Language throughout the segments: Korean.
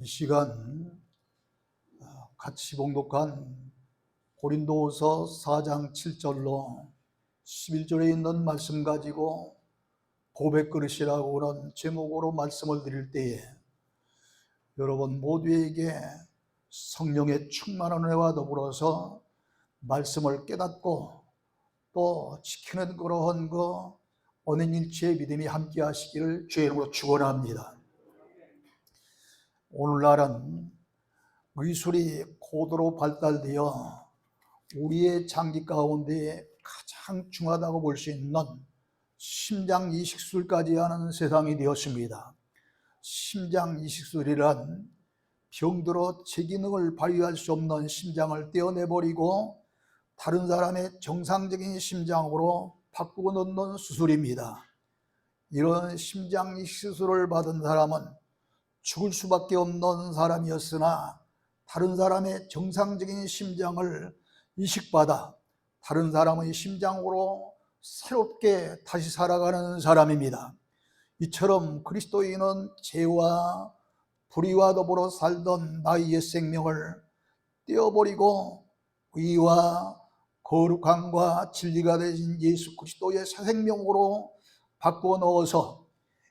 이 시간 같이 봉독한 고린도후서 4장 7절로 11절에 있는 말씀 가지고 고백그릇이라고 그런 제목으로 말씀을 드릴 때에 여러분 모두에게 성령의 충만한 은혜와 더불어서 말씀을 깨닫고 또 지키는 그러한 언행일치의 믿음이 함께 하시기를 주의 이름으로 축원합니다. 오늘날은 의술이 고도로 발달되어 우리의 장기 가운데 가장 중요하다고 볼 수 있는 심장 이식술까지 하는 세상이 되었습니다. 심장 이식술이란 병들어 제 기능을 발휘할 수 없는 심장을 떼어내버리고 다른 사람의 정상적인 심장으로 바꾸어 놓는 수술입니다. 이런 심장 이식술을 받은 사람은 죽을 수밖에 없는 사람이었으나 다른 사람의 정상적인 심장을 이식받아 다른 사람의 심장으로 새롭게 다시 살아가는 사람입니다. 이처럼 그리스도인은 죄와 불의와 더불어 살던 나의 옛 생명을 떼어버리고 의와 거룩함과 진리가 되신 예수 그리스도의 새 생명으로 바꾸어 넣어서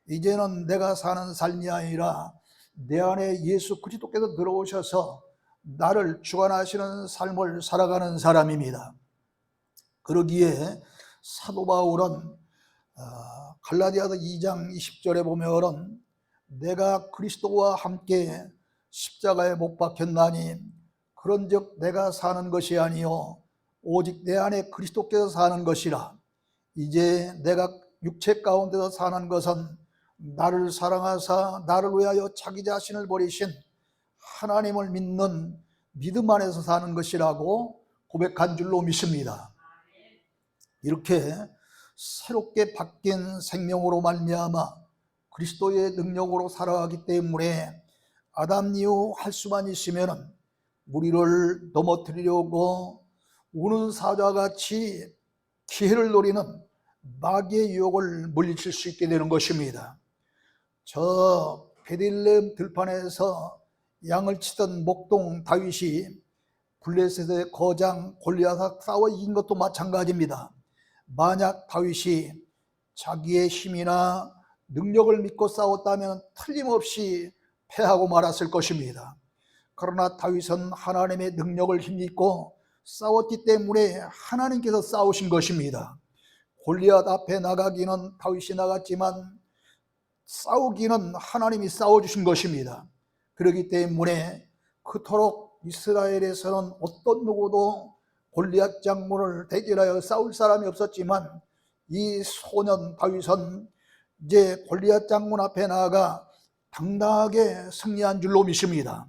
이제는 내가 사는 삶이 아니라 내 안에 예수 그리스도께서 들어오셔서 나를 주관하시는 삶을 살아가는 사람입니다. 그러기에 사도 바울은 갈라디아서 2장 20절에 보면 내가 그리스도와 함께 십자가에 못 박혔나니 그런즉 내가 사는 것이 아니요 오직 내 안에 그리스도께서 사는 것이라. 이제 내가 육체 가운데서 사는 것은 나를 사랑하사 나를 위하여 자기 자신을 버리신 하나님을 믿는 믿음 안에서 사는 것이라고 고백한 줄로 믿습니다. 이렇게 새롭게 바뀐 생명으로 말미암아 그리스도의 능력으로 살아가기 때문에 아담 이후 할 수만 있으면 우리를 넘어뜨리려고 우는 사자와 같이 기회를 노리는 마귀의 유혹을 물리칠 수 있게 되는 것입니다. 저 베들레헴 들판에서 양을 치던 목동 다윗이 블레셋의 거장 골리앗과 싸워 이긴 것도 마찬가지입니다. 만약 다윗이 자기의 힘이나 능력을 믿고 싸웠다면 틀림없이 패하고 말았을 것입니다. 그러나 다윗은 하나님의 능력을 힘입고 싸웠기 때문에 하나님께서 싸우신 것입니다. 골리앗 앞에 나가기는 다윗이 나갔지만 싸우기는 하나님이 싸워주신 것입니다. 그렇기 때문에 그토록 이스라엘에서는 어떤 누구도 골리앗 장군을 대결하여 싸울 사람이 없었지만 이 소년 다윗은 이제 골리앗 장군 앞에 나아가 당당하게 승리한 줄로 믿습니다.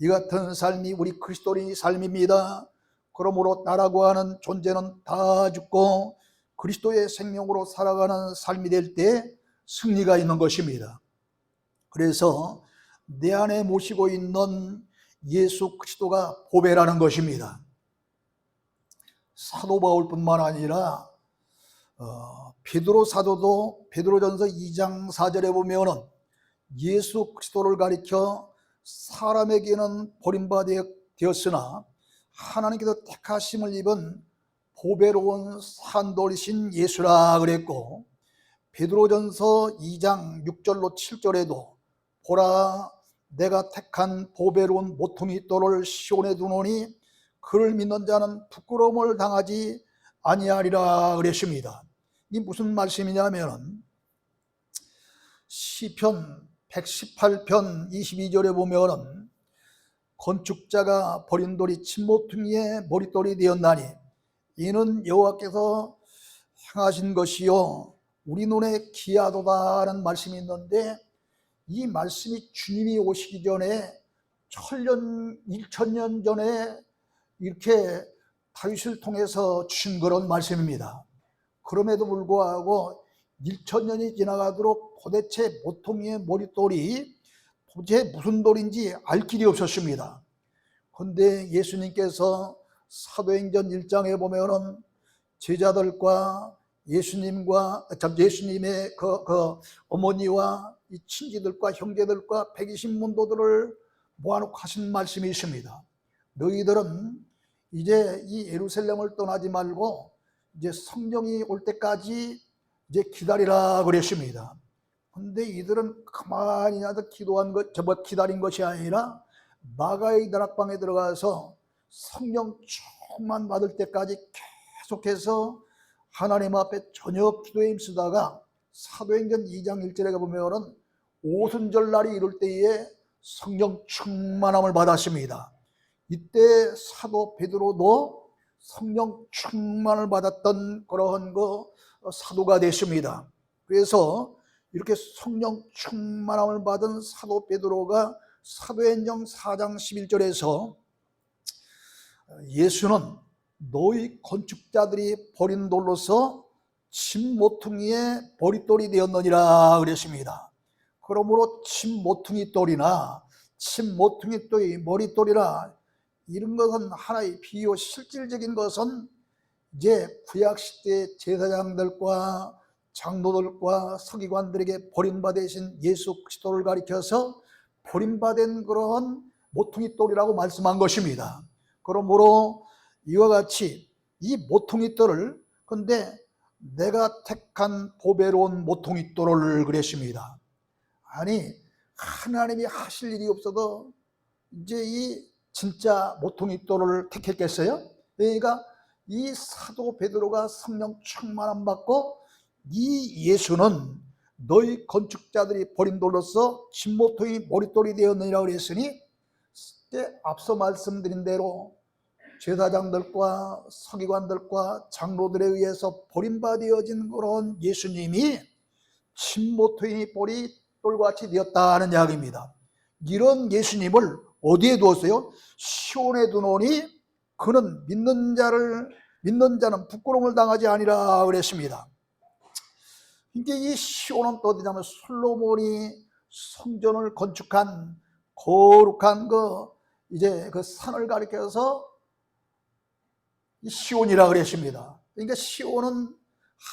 이 같은 삶이 우리 그리스도인의 삶입니다. 그러므로 나라고 하는 존재는 다 죽고 그리스도의 생명으로 살아가는 삶이 될 때 승리가 있는 것입니다. 그래서 내 안에 모시고 있는 예수 그리스도가 보배라는 것입니다. 사도 바울뿐만 아니라 베드로 사도도 베드로전서 2장 4절에 보면은 예수 그리스도를 가리켜 사람에게는 버림받았으나 하나님께서 택하심을 입은 보배로운 산돌이신 예수라 그랬고, 베드로전서 2장 6절로 7절에도 보라 내가 택한 보배로운 모퉁이 돌을 시온에 두노니 그를 믿는 자는 부끄러움을 당하지 아니하리라 그랬습니다. 이 무슨 말씀이냐면 시편 118편 22절에 보면 건축자가 버린 돌이 진모퉁이의 머릿돌이 되었나니 이는 여호와께서 행하신 것이요 우리 눈에 기하도다라는 말씀이 있는데, 이 말씀이 주님이 오시기 전에 1000년 전에 이렇게 다윗을 통해서 주신 그런 말씀입니다. 그럼에도 불구하고 1000년이 지나가도록 도대체 모퉁이의 머릿돌이 도대체 무슨 돌인지 알 길이 없었습니다. 그런데 예수님께서 사도행전 1장에 보면은 제자들과 예수님의 그 어머니와 이 친지들과 형제들과 120 문도들을 모아놓고 하신 말씀이 있습니다. 너희들은 이제 이 예루살렘을 떠나지 말고 이제 성령이 올 때까지 이제 기다리라 그랬습니다. 근데 이들은 가만히 나도 기다린 것이 아니라 마가의 다락방에 들어가서 성령 충만 받을 때까지 계속해서 하나님 앞에 저녁 기도에 힘쓰다가 사도행전 2장 1절에 보면은 오순절 날이 이룰 때에 성령 충만함을 받았습니다. 이때 사도 베드로도 성령 충만을 받았던 그러한 사도가 됐습니다. 그래서 이렇게 성령 충만함을 받은 사도 베드로가 사도행전 4장 11절에서 예수는 너희 건축자들이 버린 돌로서 침 모퉁이의 버릿돌이 되었느니라 그랬습니다. 그러므로 침 모퉁이 돌이나 침 모퉁이 돌이 머릿돌이라 이런 것은 하나의 비유, 실질적인 것은 이제 구약시대 제사장들과 장로들과 서기관들에게 버림받으신 예수 그리스도를 가리켜서 버림받은 그런 모퉁이 돌이라고 말씀한 것입니다. 그러므로 이와 같이 이 모퉁이 돌을, 근데 내가 택한 보배로운 모퉁이 돌을 그랬습니다. 아니, 하나님이 하실 일이 없어도 이제 이 진짜 모퉁이 돌을 택했겠어요? 그러니까 이 사도 베드로가 성령 충만함 받고 이 예수는 너희 건축자들이 버린 돌로서 진모퉁이 머릿돌이 되었느니라 그랬으니, 앞서 말씀드린 대로 제사장들과 서기관들과 장로들에 의해서 버림받아진 그런 예수님이 진모퉁이 머릿돌과 같이 되었다는 이야기입니다. 이런 예수님을 어디에 두었어요? 시온에 두노니 그는 믿는 자는 부끄러움을 당하지 아니라 그랬습니다. 이게 이 시온은 또 어디냐면 솔로몬이 성전을 건축한 거룩한 이제 그 산을 가리켜서 이 시온이라 그랬습니다. 그러니까 시온은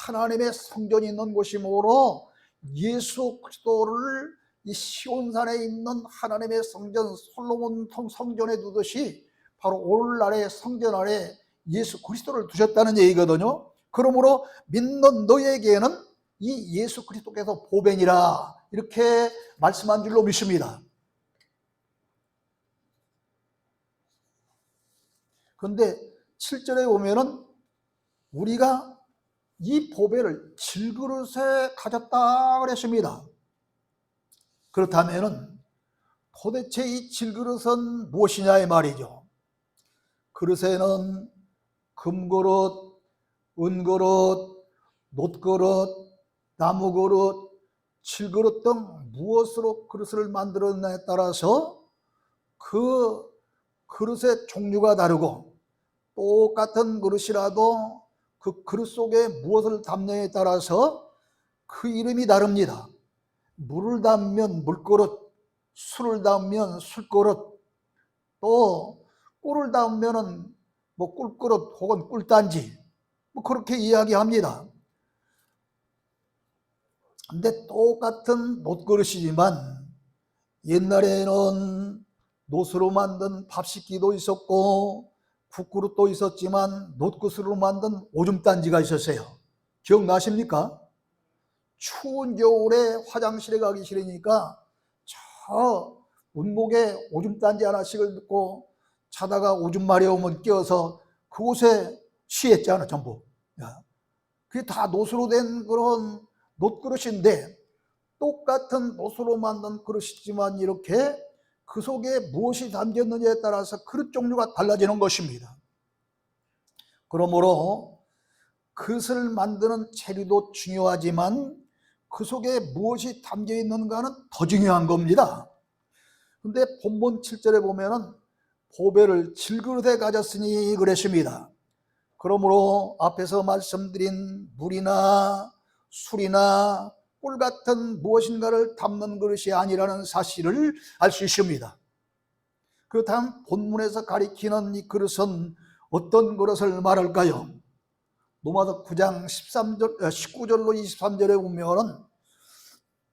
하나님의 성전이 있는 곳이므로 예수 그리스도를 이 시온산에 있는 하나님의 성전 솔로몬 성전에 두듯이 바로 오늘날의 성전 안에 예수 그리스도를 두셨다는 얘기거든요. 그러므로 믿는 너에게는 이 예수 그리스도께서 보배니라 이렇게 말씀한 줄로 믿습니다. 그런데 7절에 보면은 우리가 이 보배를 질그릇에 가졌다 그랬습니다. 그렇다면은 도대체 이 질그릇은 무엇이냐 이 말이죠. 그릇에는 금그릇, 은그릇, 놋그릇, 나무그릇, 질그릇 등 무엇으로 그릇을 만들었냐에 따라서 그 그릇의 종류가 다르고, 똑같은 그릇이라도 그 그릇 속에 무엇을 담느냐에 따라서 그 이름이 다릅니다. 물을 담으면 물그릇, 술을 담으면 술그릇, 또 꿀을 담으면 뭐 꿀그릇 혹은 꿀단지, 뭐 그렇게 이야기합니다. 근데 똑같은 놋그릇이지만 옛날에는 놋으로 만든 밥식기도 있었고 국그릇도 있었지만 놋그릇으로 만든 오줌단지가 있었어요. 기억나십니까? 추운 겨울에 화장실에 가기 싫으니까 저 문목에 오줌단지 하나씩을 넣고 자다가 오줌 마려우면 끼워서 그곳에 쉬했잖아 전부. 그게 다 놋으로 된 그런 놋그릇인데, 똑같은 놋으로 만든 그릇이지만 이렇게 그 속에 무엇이 담겼느냐에 따라서 그릇 종류가 달라지는 것입니다. 그러므로 그릇을 만드는 재료도 중요하지만 그 속에 무엇이 담겨 있는가는 더 중요한 겁니다. 근데 본문 7절에 보면은 보배를 질그릇에 가졌으니 그랬습니다. 그러므로 앞에서 말씀드린 물이나 술이나 꿀 같은 무엇인가를 담는 그릇이 아니라는 사실을 알 수 있습니다. 그렇다면 본문에서 가리키는 이 그릇은 어떤 그릇을 말할까요? 로마서 9장 19절로 23절에 보면은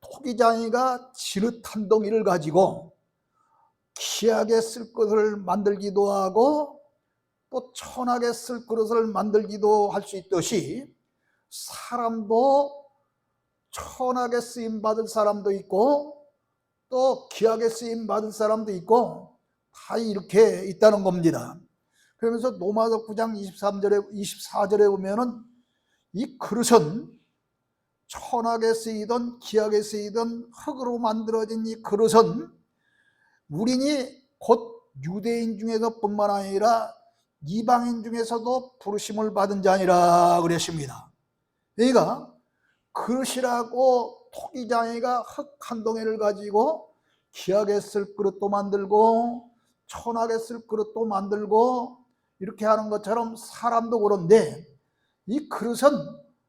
토기장이가 지릇 한 덩이를 가지고 귀하게 쓸 것을 만들기도 하고 또 천하게 쓸 그릇을 만들기도 할 수 있듯이 사람도 천하게 쓰임 받을 사람도 있고 또 귀하게 쓰임 받을 사람도 있고 다 이렇게 있다는 겁니다. 그러면서 로마서 9장 24절에 보면은 이 그릇은 천하게 쓰이던 귀하게 쓰이던 흙으로 만들어진 이 그릇은 우리니 곧 유대인 중에서 뿐만 아니라 이방인 중에서도 부르심을 받은 자니라 그랬습니다. 그러니까 그릇이라고 토기장이가 흙 한 덩이를 가지고 귀하게 쓸 그릇도 만들고 천하게 쓸 그릇도 만들고 이렇게 하는 것처럼 사람도 그런데 이 그릇은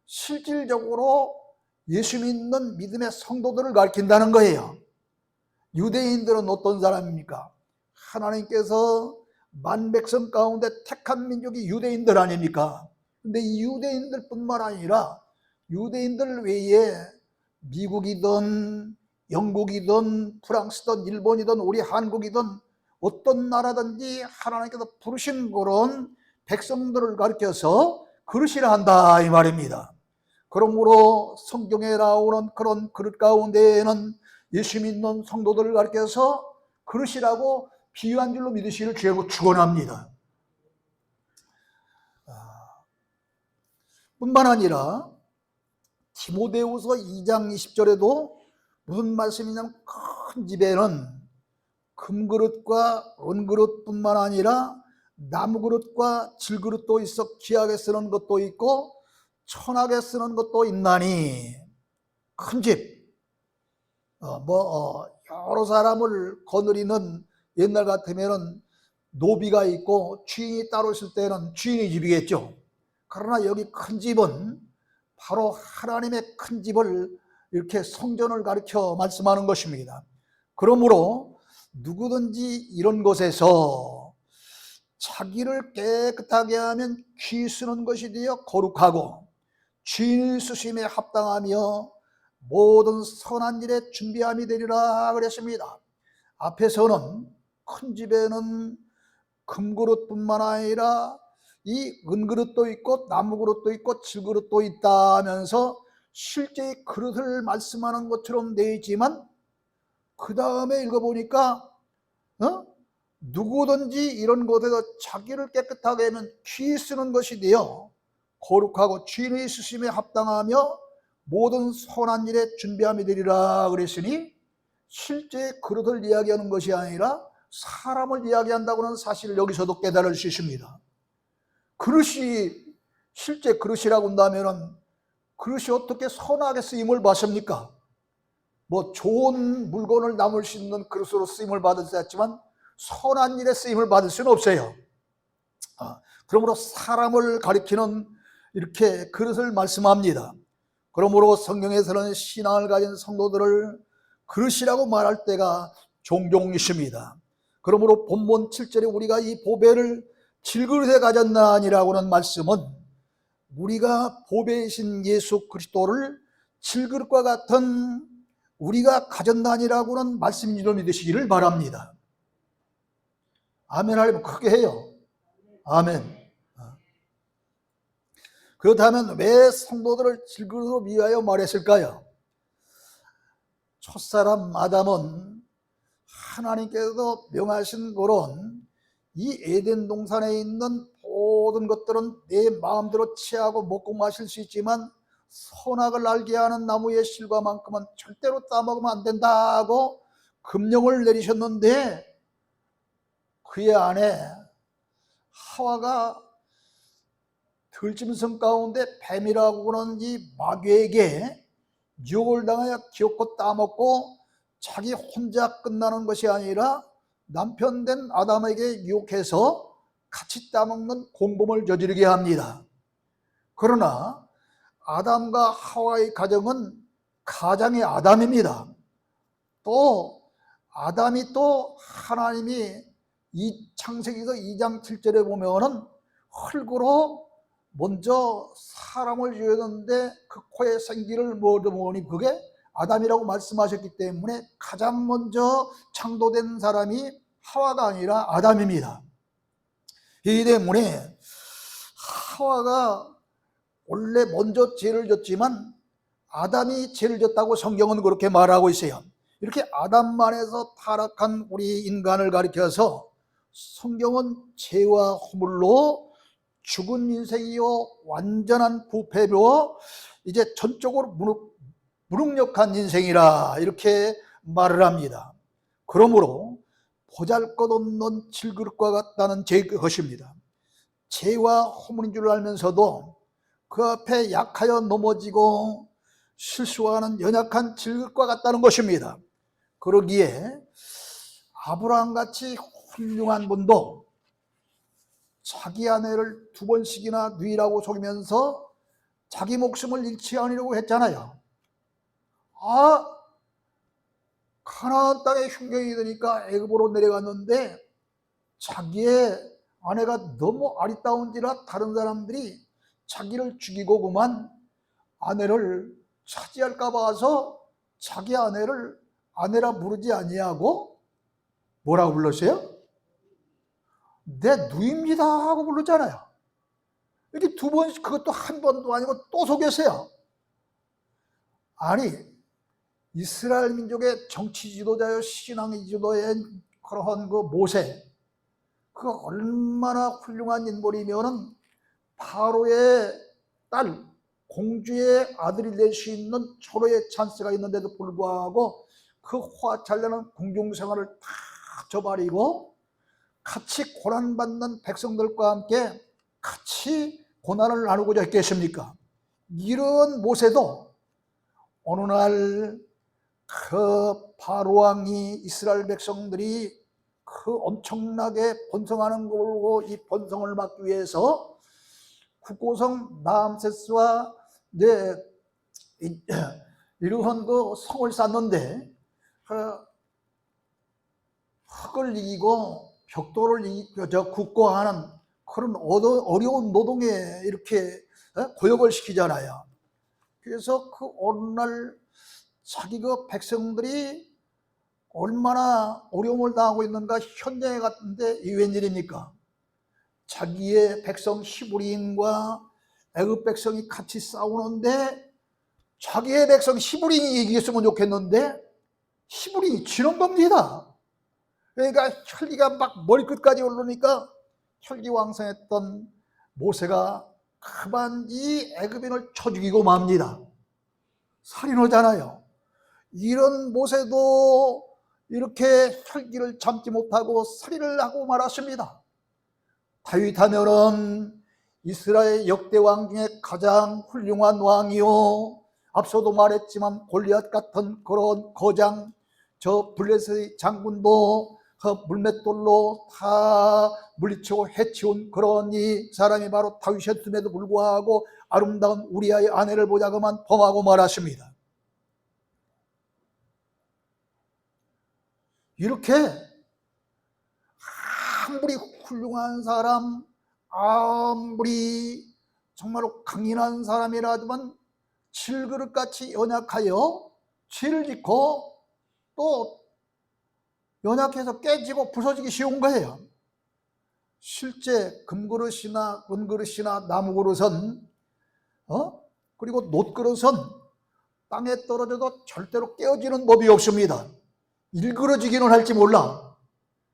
실질적으로 예수 믿는 믿음의 성도들을 가리킨다는 거예요. 유대인들은 어떤 사람입니까? 하나님께서 만백성 가운데 택한 민족이 유대인들 아닙니까? 근데 이 유대인들 뿐만 아니라 유대인들 외에 미국이든 영국이든 프랑스든 일본이든 우리 한국이든 어떤 나라든지 하나님께서 부르신 그런 백성들을 가리켜서 그릇이라 한다 이 말입니다. 그러므로 성경에 나오는 그런 그릇 가운데에는 예수 믿는 성도들을 가리켜서 그릇이라고 비유한 줄로 믿으시기를 축원합니다. 뿐만 아니라 디모데후서 2장 20절에도 무슨 말씀이냐면 큰 집에는 금그릇과 은그릇뿐만 아니라 나무그릇과 질그릇도 있어 귀하게 쓰는 것도 있고 천하게 쓰는 것도 있나니 큰 집, 여러 사람을 거느리는 옛날 같으면은 노비가 있고 주인이 따로 있을 때는 주인의 집이겠죠. 그러나 여기 큰 집은 바로 하나님의 큰 집을 이렇게 성전을 가리켜 말씀하는 것입니다. 그러므로 누구든지 이런 곳에서 자기를 깨끗하게 하면 귀 쓰는 것이 되어 거룩하고 주인의 쓰심에 합당하며 모든 선한 일에 준비함이 되리라 그랬습니다. 앞에서는 큰 집에는 금그릇뿐만 아니라 이 은그릇도 있고 나무그릇도 있고 질그릇도 있다 하면서 실제 그릇을 말씀하는 것처럼 되어 있지만 그 다음에 읽어보니까 누구든지 이런 곳에서 자기를 깨끗하게 하면 귀 쓰는 것이 되어 거룩하고 주인의 쓰심에 합당하며 모든 선한 일에 준비함이 되리라 그랬으니 실제 그릇을 이야기하는 것이 아니라 사람을 이야기한다고는 사실을 여기서도 깨달을 수 있습니다. 그릇이 실제 그릇이라고 한다면 그릇이 어떻게 선하게 쓰임을 받습니까? 좋은 물건을 담을 수 있는 그릇으로 쓰임을 받을 수 있지만 선한 일에 쓰임을 받을 수는 없어요. 그러므로 사람을 가리키는 이렇게 그릇을 말씀합니다. 그러므로 성경에서는 신앙을 가진 성도들을 그릇이라고 말할 때가 종종 있습니다. 그러므로 본문 7절에 우리가 이 보배를 질그릇에 가졌나니라고는 말씀은 우리가 보배이신 예수 그리스도를 질그릇과 같은 우리가 가졌나니라고는 말씀으로 믿으시기를 바랍니다. 아멘 하려면 크게 해요. 아멘. 그렇다면 왜 성도들을 질그릇으로 비유하여 말했을까요? 첫사람 아담은 하나님께서 명하신 그런 이 에덴 동산에 있는 모든 것들은 내 마음대로 취하고 먹고 마실 수 있지만 선악을 알게 하는 나무의 실과만큼은 절대로 따먹으면 안 된다고 금령을 내리셨는데 그의 아내 하와가 들짐승 가운데 뱀이라고 하는 이 마귀에게 유혹을 당하여 기어코 따먹고 자기 혼자 끝나는 것이 아니라 남편 된 아담에게 유혹해서 같이 따먹는 공범을 저지르게 합니다. 그러나 아담과 하와의 가정은 가장의 아담입니다. 또 아담이 또 하나님이 이 창세기서 2장 7절에 보면은 흙으로 먼저 사람을 지었는데 그 코에 생기를 얻어먹으니 그게 아담이라고 말씀하셨기 때문에 가장 먼저 창조된 사람이 하와가 아니라 아담입니다. 이 때문에 하와가 원래 먼저 죄를 졌지만 아담이 죄를 졌다고 성경은 그렇게 말하고 있어요. 이렇게 아담만에서 타락한 우리 인간을 가리켜서 성경은 죄와 허물로 죽은 인생이요 완전한 부패로 이제 전적으로 무능력한 인생이라 이렇게 말을 합니다. 그러므로 보잘것없는 질그릇과 같다는 제 것입니다. 죄와 허물인 줄 알면서도 그 앞에 약하여 넘어지고 실수하는 연약한 질그릇과 같다는 것입니다. 그러기에 아브라함같이 훌륭한 분도 자기 아내를 2번씩이나 누이라고 속이면서 자기 목숨을 잃지 않으려고 했잖아요. 가나안 땅에 흉년이 되니까 애굽으로 내려갔는데 자기의 아내가 너무 아리따운지라 다른 사람들이 자기를 죽이고 그만 아내를 차지할까 봐서 자기 아내를 아내라 부르지 아니하고 뭐라고 불렀어요? 내 누이입니다 하고 부르잖아요. 이렇게 2번, 그것도 한 번도 아니고 또 속였어요. 아니, 이스라엘 민족의 정치 지도자여 신앙 지도자인 그러한 그 모세, 그 얼마나 훌륭한 인물이면은 바로의 딸, 공주의 아들이 될 수 있는 초로의 찬스가 있는데도 불구하고 그 화잘나는 궁중생활을 다 저버리고 같이 고난받는 백성들과 함께 같이 고난을 나누고자 했겠습니까? 이런 모세도 어느 날 그 바로왕이 이스라엘 백성들이 그 엄청나게 번성하는 걸 보고 이 번성을 막기 위해서 국고성 라암세스와 이러한 그 성을 쌓는데 흙을 이기고 벽돌을 이기고 국고하는 그런 어려운 노동에 이렇게 고역을 시키잖아요. 그래서 그 어느 날 자기 그 백성들이 얼마나 어려움을 당하고 있는가 현장에 갔는데 이 웬일입니까? 자기의 백성 히브리인과 애굽 백성이 같이 싸우는데 자기의 백성 히브리인이 이겼으면 좋겠는데 히브리인이 지는 겁니다. 그러니까 혈기가 막 머리끝까지 오르니까 혈기왕성했던 모세가 그만 이 애굽인을 쳐 죽이고 맙니다. 살인하잖아요. 이런 모세도 이렇게 혈기를 참지 못하고 살인을 하고 말았습니다. 다윗 하면은 이스라엘 역대 왕 중에 가장 훌륭한 왕이요, 앞서도 말했지만 골리앗 같은 그런 거장, 저 블레셋의 장군도 그 물맷돌로 다 물리치고 해치운 그런 이 사람이 바로 다윗이었음에도 불구하고 아름다운 우리아의 아내를 보자고만 범하고 말았습니다. 이렇게 아무리 훌륭한 사람, 아무리 정말로 강인한 사람이라지만 질그릇같이 연약하여 죄를 짓고 또 연약해서 깨지고 부서지기 쉬운 거예요. 실제 금그릇이나 은그릇이나 나무그릇은 그리고 놋그릇은 땅에 떨어져도 절대로 깨어지는 법이 없습니다. 일그러지기는 할지 몰라.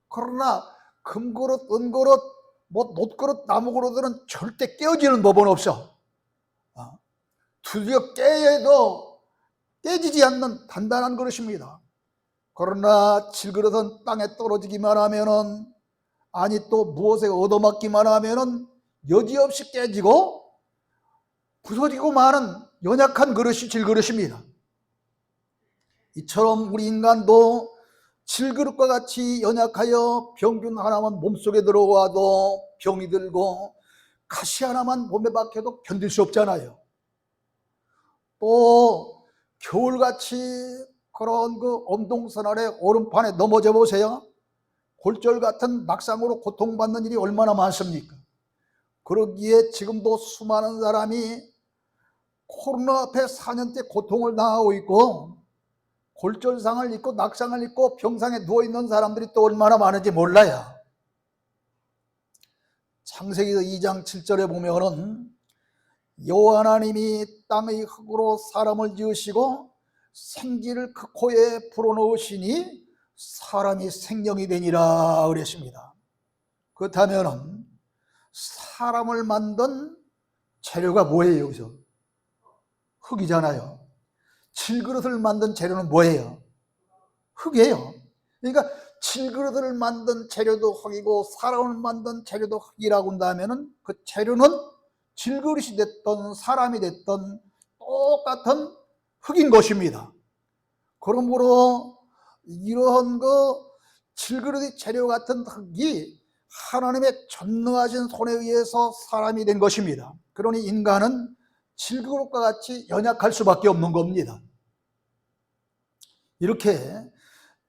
그러나 금그릇, 은그릇, 놋그릇, 나무그릇들은 절대 깨어지는 법은 없어. 두드려 깨도 깨지지 않는 단단한 그릇입니다. 그러나 질그릇은 땅에 떨어지기만 하면은, 아니 또 무엇에 얻어맞기만 하면은 여지없이 깨지고 부서지고 마는 연약한 그릇이 질그릇입니다. 이처럼 우리 인간도 질그릇과 같이 연약하여 병균 하나만 몸속에 들어와도 병이 들고 가시 하나만 몸에 박혀도 견딜 수 없잖아요. 또 겨울같이 그런 그 엄동선 아래 얼음판에 넘어져 보세요. 골절 같은 낙상으로 고통받는 일이 얼마나 많습니까? 그러기에 지금도 수많은 사람이 코로나 앞에 4년째 고통을 당하고 있고, 골절상을 입고 낙상을 입고 병상에 누워있는 사람들이 또 얼마나 많은지 몰라요. 창세기서 2장 7절에 보면은 여호와 하나님이 땅의 흙으로 사람을 지으시고 생기를 그 코에 불어넣으시니 사람이 생명이 되니라 그랬습니다. 그렇다면 사람을 만든 재료가 뭐예요? 여기서 흙이잖아요. 질그릇을 만든 재료는 뭐예요? 흙이에요. 그러니까 질그릇을 만든 재료도 흙이고 사람을 만든 재료도 흙이라고 한다면 그 재료는 질그릇이 됐던 사람이 됐던 똑같은 흙인 것입니다. 그러므로 이러한 질그릇의 재료 같은 흙이 하나님의 전능하신 손에 의해서 사람이 된 것입니다. 그러니 인간은 질그릇과 같이 연약할 수밖에 없는 겁니다. 이렇게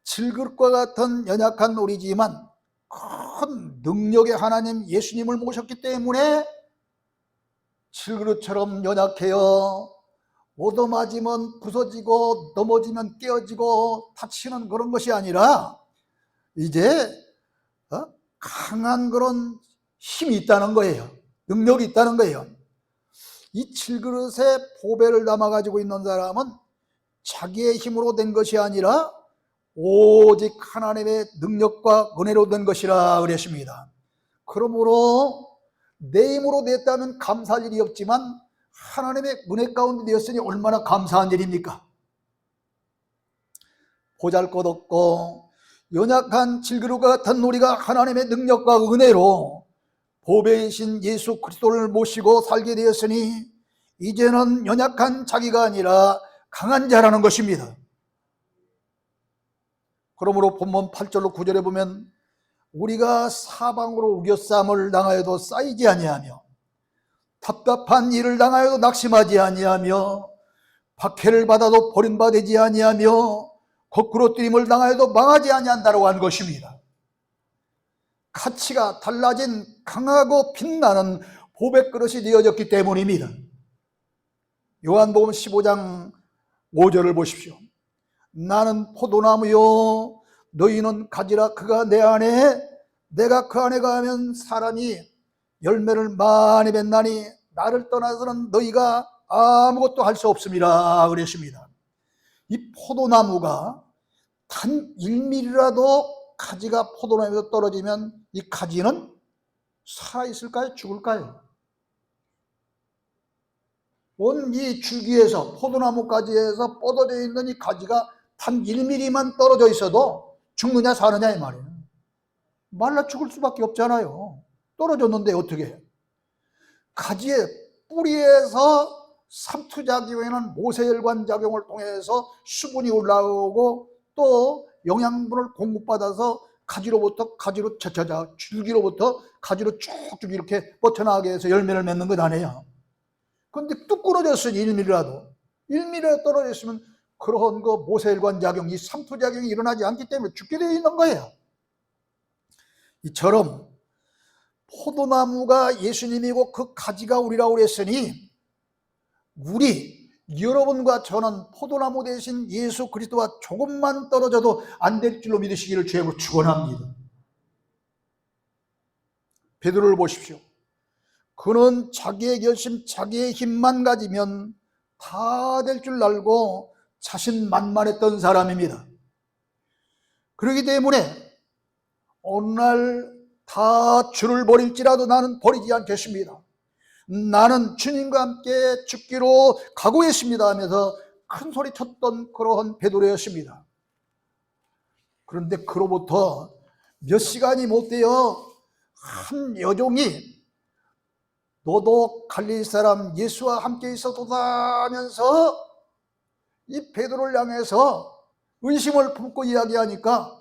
질그릇과 같은 연약한 우리지만 큰 능력의 하나님 예수님을 모셨기 때문에 질그릇처럼 연약해요. 얻어맞으면 부서지고 넘어지면 깨어지고 다치는 그런 것이 아니라 이제 강한 그런 힘이 있다는 거예요. 능력이 있다는 거예요. 이 질그릇에 보배를 담아 가지고 있는 사람은 자기의 힘으로 된 것이 아니라 오직 하나님의 능력과 은혜로 된 것이라 그랬습니다. 그러므로 내 힘으로 냈다면 감사할 일이 없지만 하나님의 은혜 가운데 되었으니 얼마나 감사한 일입니까? 보잘것없고 연약한 질그릇과 같은 우리가 하나님의 능력과 은혜로 보배이신 예수 그리스도를 모시고 살게 되었으니 이제는 연약한 자기가 아니라 강한 자라는 것입니다. 그러므로 본문 8절로 9절에 보면 우리가 사방으로 우겨쌈을 당하여도 쌓이지 아니하며 답답한 일을 당하여도 낙심하지 아니하며 박해를 받아도 버림받지 아니하며 거꾸로 뜨림을 당하여도 망하지 아니한다고 한 것입니다. 가치가 달라진 강하고 빛나는 보배그릇이 되어졌기 때문입니다. 요한복음 15장 5절을 보십시오. 나는 포도나무요 너희는 가지라. 그가 내 안에 내가 그 안에 가면 사람이 열매를 많이 맺나니 나를 떠나서는 너희가 아무것도 할 수 없음이라 그랬습니다. 이 포도나무가 단 1mm라도 가지가 포도나무에서 떨어지면 이 가지는 살아있을까요? 죽을까요? 온 이 줄기에서 포도나무 가지에서 뻗어져 있는 이 가지가 단 1mm만 떨어져 있어도 죽느냐 사느냐 이 말이에요. 말라 죽을 수밖에 없잖아요. 떨어졌는데 어떻게 해요? 가지의 뿌리에서 삼투작용에는 모세혈관 작용을 통해서 수분이 올라오고 또 영양분을 공급받아서 가지로부터 가지로 차차자 줄기로부터 가지로 쭉쭉 이렇게 뻗쳐나가게 해서 열매를 맺는 것 아니에요. 그런데 뚝 끊어졌으니 1mm라도 떨어져 있으면 그런 거 모세혈관 작용, 이 삼투작용이 일어나지 않기 때문에 죽게 되어 있는 거예요. 이처럼 포도나무가 예수님이고 그 가지가 우리라고 그랬으니 여러분과 저는 포도나무 대신 예수 그리스도와 조금만 떨어져도 안 될 줄로 믿으시기를 주님으로 축원합니다. 베드로를 보십시오. 그는 자기의 결심, 자기의 힘만 가지면 다 될 줄 알고 자신만만했던 사람입니다. 그렇기 때문에 어느 날 다 주를 버릴지라도 나는 버리지 않겠습니다. 나는 주님과 함께 죽기로 각오했습니다 하면서 큰 소리 쳤던 그러한 베드로였습니다. 그런데 그로부터 몇 시간이 못 되어 한 여종이 너도 갈릴리 사람 예수와 함께 있었도다 하면서 이 베드로를 향해서 의심을 품고 이야기하니까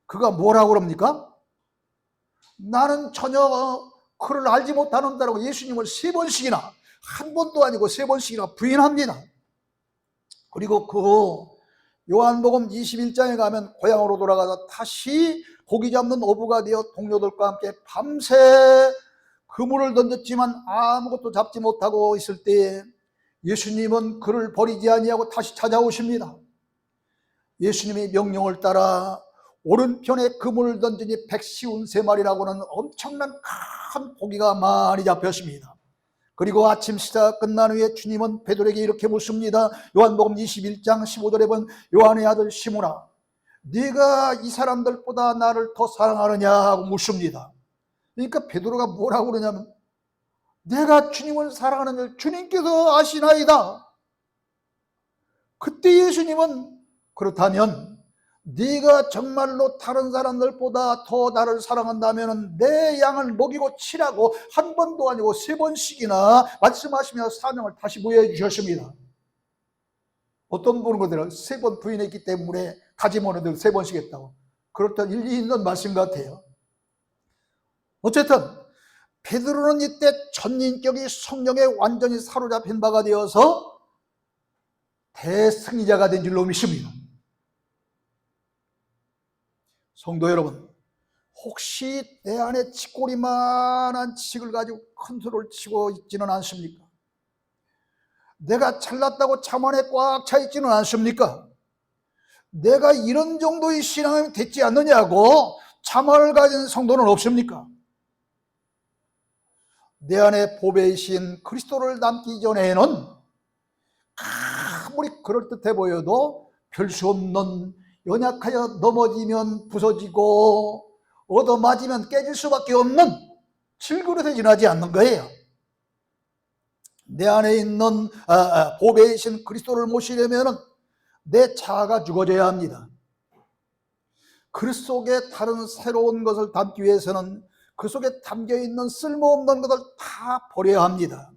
그가 뭐라고 그럽니까? 나는 전혀 그를 알지 못하는다라고 예수님을 3번씩이나, 한 번도 아니고 3번씩이나 부인합니다. 그리고 그 요한복음 21장에 가면 고향으로 돌아가서 다시 고기 잡는 어부가 되어 동료들과 함께 밤새 그물을 던졌지만 아무것도 잡지 못하고 있을 때 예수님은 그를 버리지 아니하고 다시 찾아오십니다. 예수님의 명령을 따라 오른편에 그물을 던지니 백시운 세 마리라고는 엄청난 큰 고기가 많이 잡혔습니다. 그리고 아침 식사 끝난 후에 주님은 베드로에게 이렇게 묻습니다. 요한복음 21장 15절에 본 요한의 아들 시몬아, 네가 이 사람들보다 나를 더 사랑하느냐 하고 묻습니다. 그러니까 베드로가 뭐라고 그러냐면, 내가 주님을 사랑하는 줄 주님께서 아시나이다. 그때 예수님은, 그렇다면 네가 정말로 다른 사람들보다 더 나를 사랑한다면 내 양을 먹이고 치라고 한 번도 아니고 세 번씩이나 말씀하시며 사명을 다시 부여해 주셨습니다. 어떤 분은 그대로 세 번 부인했기 때문에 다짐하는데 세 번씩 했다고. 그렇다 일리 있는 말씀 같아요. 어쨌든 베드로는 이때 전인격이 성령에 완전히 사로잡힌 바가 되어서 대승리자가 된 줄로 믿습니다. 성도 여러분, 혹시 내 안에 치꼬리만한 지식을 가지고 큰 소리를 치고 있지는 않습니까? 내가 잘났다고 자만에 꽉 차 있지는 않습니까? 내가 이런 정도의 신앙이 됐지 않느냐고 자만을 가진 성도는 없습니까? 내 안에 보배이신 그리스도를 닮기 전에는 아무리 그럴듯해 보여도 별 수 없는, 연약하여 넘어지면 부서지고 얻어맞으면 깨질 수밖에 없는 질그릇에 지나지 않는 거예요. 내 안에 있는 보배이신 그리스도를 모시려면 내 자아가 죽어져야 합니다. 그리스도 속에 다른 새로운 것을 담기 위해서는 그 속에 담겨있는 쓸모없는 것을 다 버려야 합니다.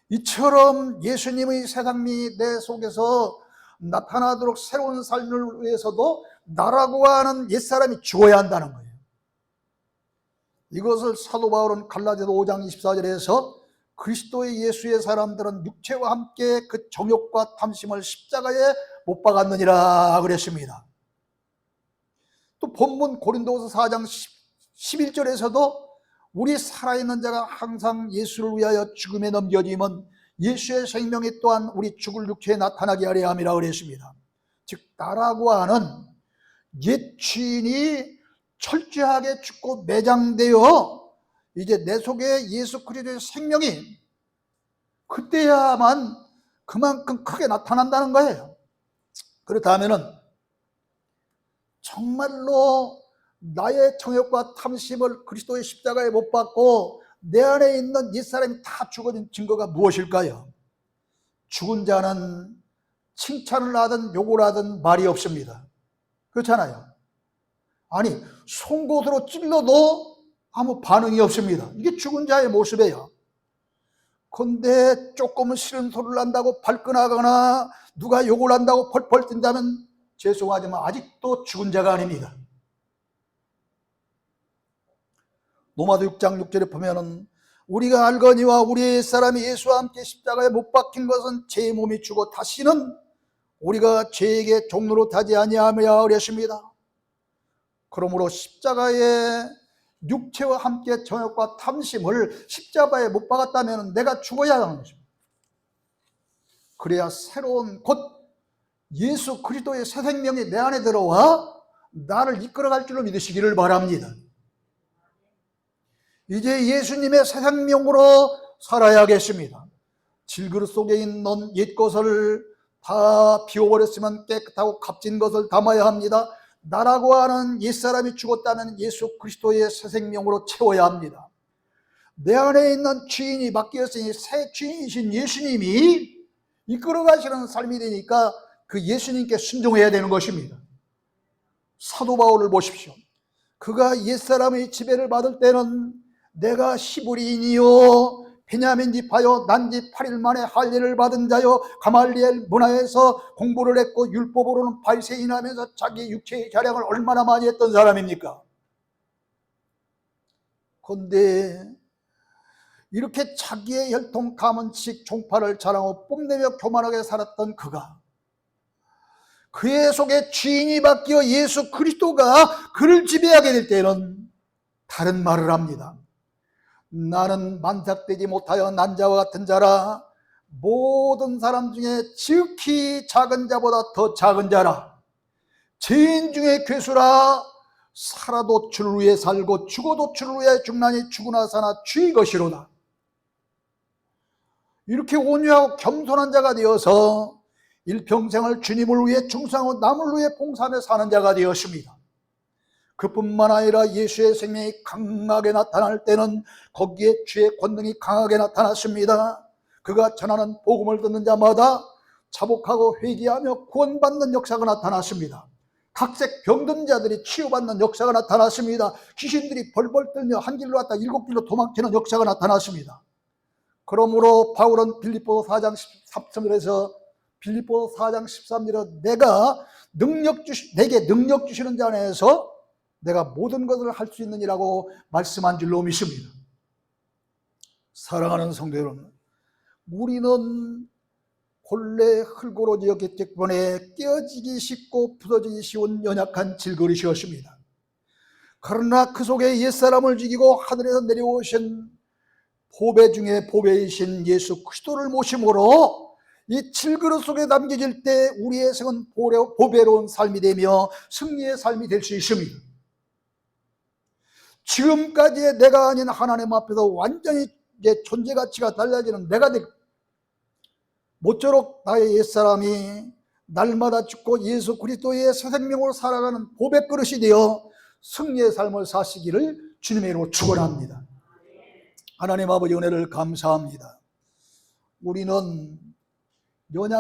이처럼 예수님의 세상미 내 속에서 나타나도록 새로운 삶을 위해서도 나라고 하는 옛사람이 죽어야 한다는 거예요. 이것을 사도 바울은 갈라디아서 5장 24절에서 그리스도의 예수의 사람들은 육체와 함께 그 정욕과 탐심을 십자가에 못 박았느니라 그랬습니다. 또 본문 고린도서 4장 11절에서도 우리 살아있는 자가 항상 예수를 위하여 죽음에 넘겨지면 예수의 생명이 또한 우리 죽을 육체에 나타나게 하려 함이라 그랬습니다. 즉 나라고 하는 옛 주인이 철저하게 죽고 매장되어 이제 내 속에 예수 그리스도의 생명이 그때야만 그만큼 크게 나타난다는 거예요. 그렇다면 정말로 나의 정욕과 탐심을 그리스도의 십자가에 못 박고 내 안에 있는 옛사람이 다 죽어진 증거가 무엇일까요? 죽은 자는 칭찬을 하든 욕을 하든 말이 없습니다. 그렇잖아요. 아니 송곳으로 찔러도 아무 반응이 없습니다. 이게 죽은 자의 모습이에요. 그런데 조금은 싫은 소리를 한다고 발끈하거나 누가 욕을 한다고 펄펄 뛴다면 죄송하지만 아직도 죽은 자가 아닙니다. 로마서 6장 6절에 보면은 우리가 알거니와 우리의 사람이 예수와 함께 십자가에 못 박힌 것은 제 몸이 죽어 다시는 우리가 죄에게 종로로 타지 아니하며 그랬습니다. 그러므로 십자가에 육체와 함께 정욕과 탐심을 십자가에 못 박았다면 내가 죽어야 하는 것입니다. 그래야 새로운 곧 예수 그리스도의 새 생명이 내 안에 들어와 나를 이끌어갈 줄로 믿으시기를 바랍니다. 이제 예수님의 새 생명으로 살아야겠습니다. 질그릇 속에 있는 옛것을 다 비워버렸으면 깨끗하고 값진 것을 담아야 합니다. 나라고 하는 옛사람이 죽었다면 예수 그리스도의 새 생명으로 채워야 합니다. 내 안에 있는 주인이 바뀌었으니 새 주인이신 예수님이 이끌어가시는 삶이 되니까 그 예수님께 순종해야 되는 것입니다. 사도 바울을 보십시오. 그가 옛사람의 지배를 받을 때는 내가 히브리인이요 베냐민 지파요 난 지 8일 만에 할례를 받은 자요 가말리엘 문화에서 공부를 했고 율법으로는 바리새인하면서 자기 육체의 자랑을 얼마나 많이 했던 사람입니까? 그런데 이렇게 자기의 혈통 가문식 종파를 자랑하고 뽐내며 교만하게 살았던 그가 그의 속에 주인이 바뀌어 예수 그리스도가 그를 지배하게 될 때는 다른 말을 합니다. 나는 만삭되지 못하여 난 자와 같은 자라 모든 사람 중에 지극히 작은 자보다 더 작은 자라. 죄인 중에 괴수라. 살아도 주를 위해 살고 죽어도 주를 위해 죽나니 죽으나 사나 주의 것이로다. 이렇게 온유하고 겸손한 자가 되어서 일평생을 주님을 위해 충성하고 남을 위해 봉사하며 사는 자가 되었습니다. 그뿐만 아니라 예수의 생명이 강하게 나타날 때는 거기에 주의 권능이 강하게 나타났습니다. 그가 전하는 복음을 듣는 자마다 자복하고 회개하며 구원받는 역사가 나타났습니다. 각색 병든 자들이 치유받는 역사가 나타났습니다. 귀신들이 벌벌 떨며 한 길로 왔다 7길로 도망치는 역사가 나타났습니다. 그러므로 바울은 빌립보서 4장 13절에서 빌립보서 4장 13절에 내게 능력 주시는 자 안에서 내가 모든 것을 할 수 있느니라고 말씀한 줄로 믿습니다. 사랑하는 성도 여러분, 우리는 본래 흙으로지었기 때문에 깨어지기 쉽고 부서지기 쉬운 연약한 질그릇이었습니다. 그러나 그 속에 옛사람을 죽이고 하늘에서 내려오신 보배 중에 보배이신 예수 그리스도를 모심으로 이 질그릇 속에 남겨질 때 우리의 생은 보배로운 삶이 되며 승리의 삶이 될 수 있습니다. 지금까지의 내가 아닌 하나님 앞에서 완전히 이제 존재 가치가 달라지는 내가 모쪼록 나의 옛사람이 날마다 죽고 예수 그리스도의 새 생명으로 살아가는 보배 그릇이 되어 승리의 삶을 사시기를 주님의 이름으로 축원합니다. 하나님 아버지 은혜를 감사합니다. 우리는 연약